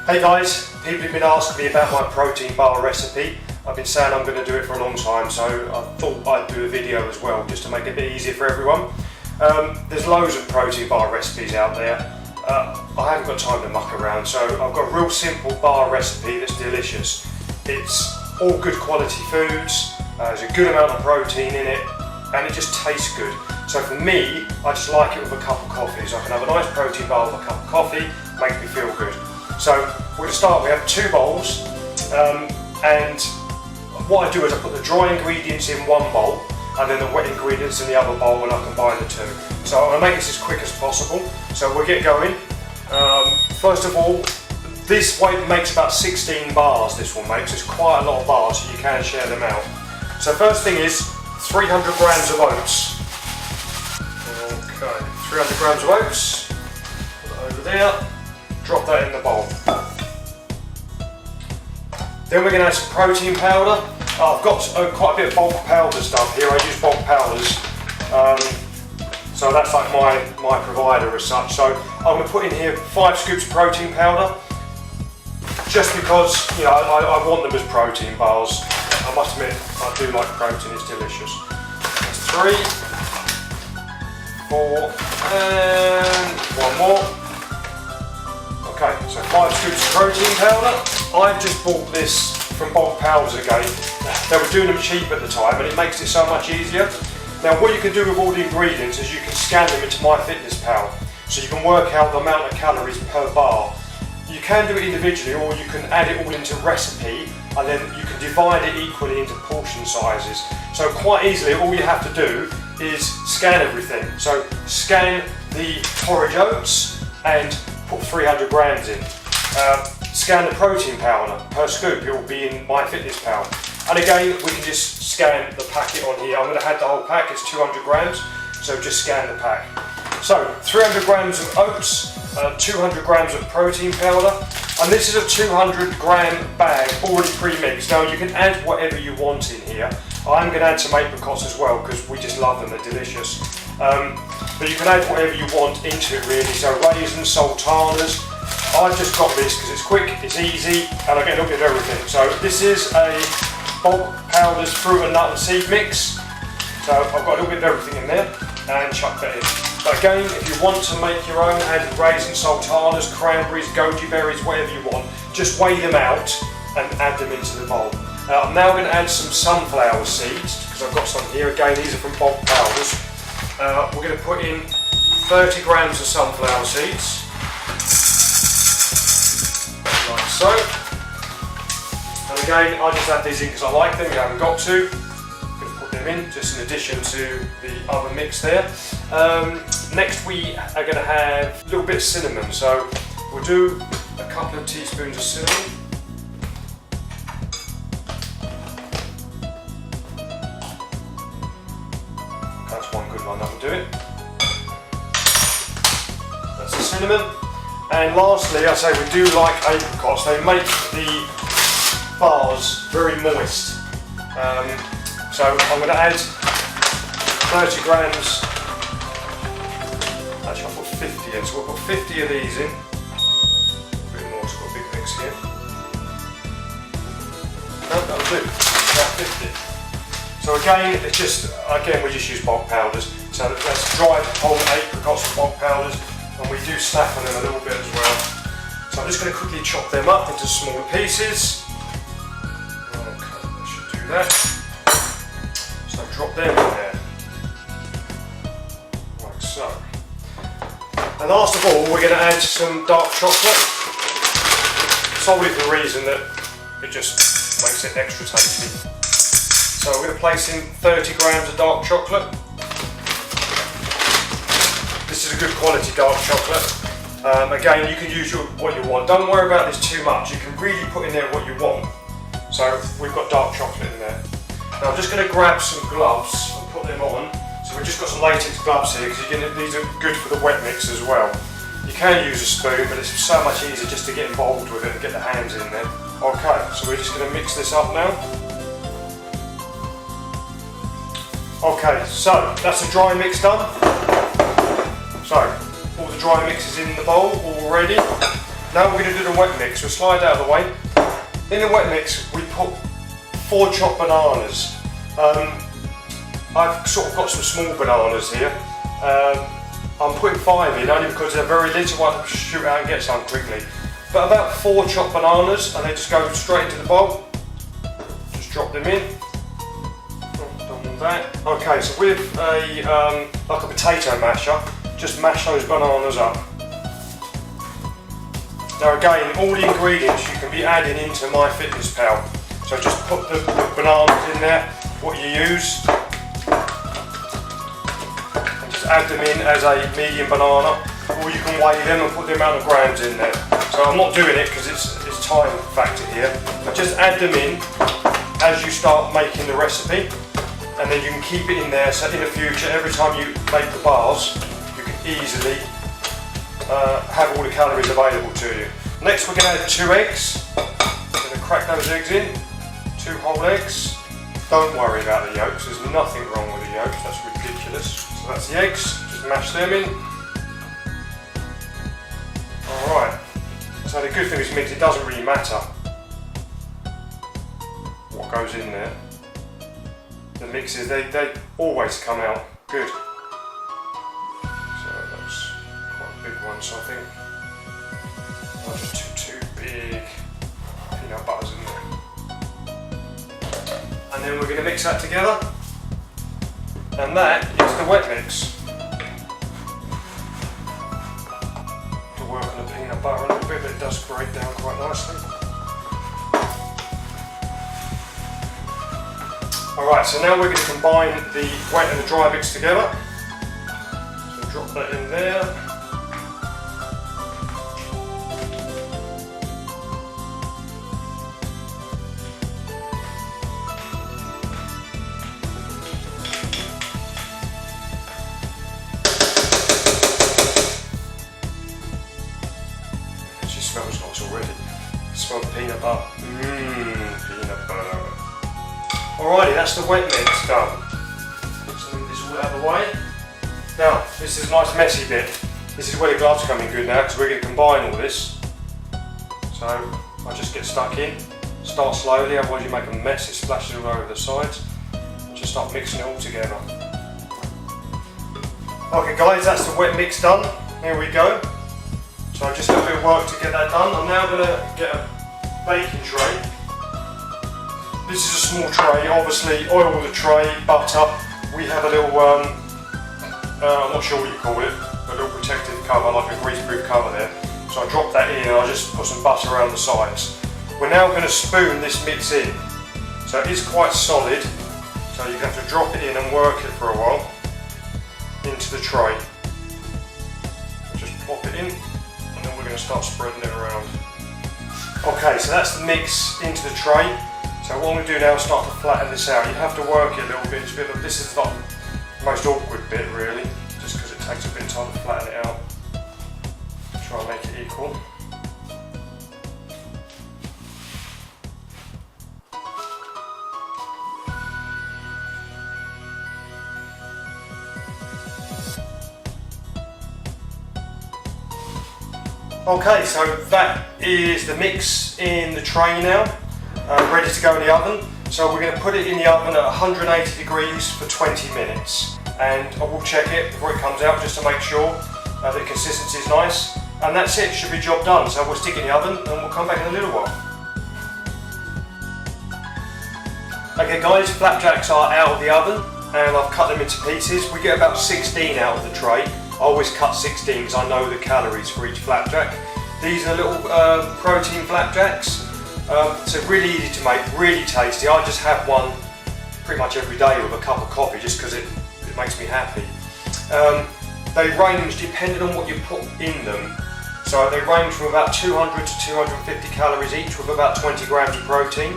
Hey guys, people have been asking me about my protein bar recipe. I've been saying I'm going to do it for a long time, so I thought I'd do a video as well, just to make it a bit easier for everyone. There's loads of protein bar recipes out there. I haven't got time to muck around, so I've got a real simple bar recipe that's delicious. It's all good quality foods, there's a good amount of protein in it, and it just tastes good. So for me, I just like it with a cup of coffee. So I can have a nice protein bar with a cup of coffee, makes me feel good. So we're going to start, we have 2 bowls, and what I do is I put the dry ingredients in one bowl, and then the wet ingredients in the other bowl, and I combine the 2. So I'm going to make this as quick as possible. So we'll get going. First of all, this weight makes about 16 bars, this one makes. It's quite a lot of bars, so you can share them out. So first thing is 300 grams of oats. Okay, 300 grams of oats, put that over there, drop that in the bowl. Then we're going to add some protein powder. I've got quite a bit of bulk powder stuff here. I use bulk powders, so that's like my provider as such. So I'm going to put in here 5 scoops of protein powder, just because, you know, I want them as protein bars. I must admit, I do like protein, it's delicious. That's 3, 4, and 1 more. Okay, so 5 scoops of protein powder. I've just bought this from bulk powders again. They were doing them cheap at the time, and it makes it so much easier. Now what you can do with all the ingredients is you can scan them into MyFitnessPal, so you can work out the amount of calories per bar. You can do it individually, or you can add it all into recipe, and then you can divide it equally into portion sizes. So quite easily, all you have to do is scan everything. So scan the porridge oats and put 300 grams in. Scan the protein powder per scoop, it will be in MyFitnessPal. And again, we can just scan the packet on here. I'm going to add the whole pack, it's 200 grams, so just scan the pack. So 300 grams of oats, 200 grams of protein powder, and this is a 200 gram bag already pre-mixed. Now you can add whatever you want in here. I'm going to add some apricots as well because we just love them, they're delicious. But you can add whatever you want into it really, so raisins, sultanas. I've just got this because it's quick, it's easy, and I get a little bit of everything. So this is a bulk powders fruit and nut and seed mix. So I've got a little bit of everything in there, and chuck that in. But again, if you want to make your own, add raisins, sultanas, cranberries, goji berries, whatever you want, just weigh them out and add them into the bowl. I'm now going to add some sunflower seeds, because I've got some here. Again, these are from bulk powders. We're going to put in 30 grams of sunflower seeds, like so. And again, I just add these in because I like them, you haven't got to. I'm going to put them in, just in addition to the other mix there. Next we are going to have a little bit of cinnamon, so we'll do a couple of teaspoons of cinnamon. That's one good one, that will do it. That's the cinnamon. And lastly, I say we do like apricots. They make the bars very moist. So I'm going to add 30 grams. Actually, I'll put 50 in, so we'll put 50 of these in. A bit more, so we've got a big mix here. No, that'll do. About 50. So again, we just use bulk powders. So that's dried whole apricots and bulk powders, and we do snap on them a little bit as well. So I'm just going to quickly chop them up into smaller pieces. Okay, that should do that. So drop them in there. Like so. And last of all, we're going to add some dark chocolate, solely for the reason that it just makes it extra tasty. So we're going to place in 30 grams of dark chocolate. This is a good quality dark chocolate. Again, you can use what you want. Don't worry about this too much. You can really put in there what you want. So we've got dark chocolate in there. Now I'm just going to grab some gloves and put them on. So we've just got some latex gloves here because these are good for the wet mix as well. You can use a spoon, but it's so much easier just to get involved with it and get the hands in there. Okay, so we're just going to mix this up now. Okay, so that's the dry mix done. So all the dry mix is in the bowl already. Now we're going to do the wet mix. We'll slide out of the way. In the wet mix, we put 4 chopped bananas. I've sort of got some small bananas here. I'm putting 5 in only because they're very little. I can shoot out and get some quickly. But about 4 chopped bananas, and they just go straight into the bowl. Just drop them in. Done with that. Okay, so with a like a potato masher, just mash those bananas up. Now again, all the ingredients you can be adding into MyFitnessPal. So just put the bananas in there, what you use. Add them in as a medium banana, or you can weigh them and put the amount of grams in there. So I'm not doing it because it's time factor here, but just add them in as you start making the recipe, and then you can keep it in there so in the future every time you make the bars you can easily have all the calories available to you. Next we're going to add 2 eggs. We're going to crack those eggs in, 2 whole eggs. Don't worry about the yolks, there's nothing wrong with the yolks, that's ridiculous. So that's the eggs, just mash them in. Alright, so the good thing is mix, it doesn't really matter what goes in there. The mixes, they always come out good. So that's quite a big one, so I think not just two big peanut butters in there. And then we're going to mix that together, and that is the wet mix. To work on the peanut butter a little bit, but it does break down quite nicely. Alright, so now we're going to combine the wet and the dry mix together. So drop that in there. Smells nice already. Smell the peanut butter. Peanut butter. Alrighty, that's the wet mix done. Let's move this all out of the way. Now, this is a nice messy bit. This is where the gloves come in good now, because we're going to combine all this. So, I just get stuck in. Start slowly, otherwise you make a mess, it splashes all over the sides. And just start mixing it all together. Okay guys, that's the wet mix done. Here we go. So just a little bit of work to get that done. I'm now going to get a baking tray. This is a small tray, obviously oil the tray, butter. We have a little, I'm not sure what you call it, a little protective cover, like a grease-proof cover there. So I drop that in and I just put some butter around the sides. We're now going to spoon this mix in. So it is quite solid, so you have to drop it in and work it for a while into the tray. Just plop it in. And then we're going to start spreading it around. Okay, so that's the mix into the tray. So what I'm going to do now is start to flatten this out. You have to work it a little bit. This is like the most awkward bit really, just because it takes a bit of time to flatten it out. Try and make it equal. Okay, so that is the mix in the tray now, ready to go in the oven. So we're going to put it in the oven at 180 degrees for 20 minutes. And I will check it before it comes out just to make sure that the consistency is nice. And that's it, should be job done. So we'll stick it in the oven and we'll come back in a little while. Okay guys, flapjacks are out of the oven and I've cut them into pieces. We get about 16 out of the tray. I always cut 16 because I know the calories for each flapjack. These are little protein flapjacks. So really easy to make, really tasty. I just have one pretty much every day with a cup of coffee just because it makes me happy. They range depending on what you put in them. So they range from about 200 to 250 calories each with about 20 grams of protein.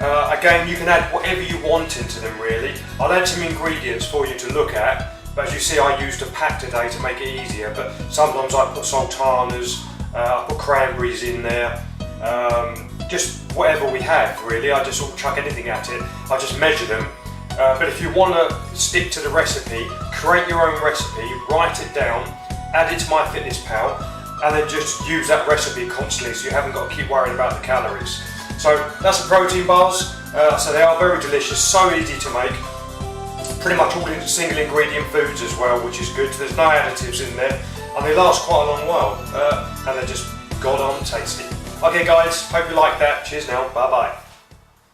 Again, you can add whatever you want into them really. I'll add some ingredients for you to look at. But as you see, I used a pack today to make it easier, but sometimes I put sultanas, I put cranberries in there, just whatever we have really. I just sort of chuck anything at it, I just measure them. But if you want to stick to the recipe, create your own recipe, write it down, add it to MyFitnessPal, and then just use that recipe constantly so you haven't got to keep worrying about the calories. So that's the protein bars. So they are very delicious, so easy to make. Pretty much all single ingredient foods as well, which is good. There's no additives in there, and they last quite a long while, and they're just god on tasty. Okay guys, hope you like that. Cheers now, bye bye.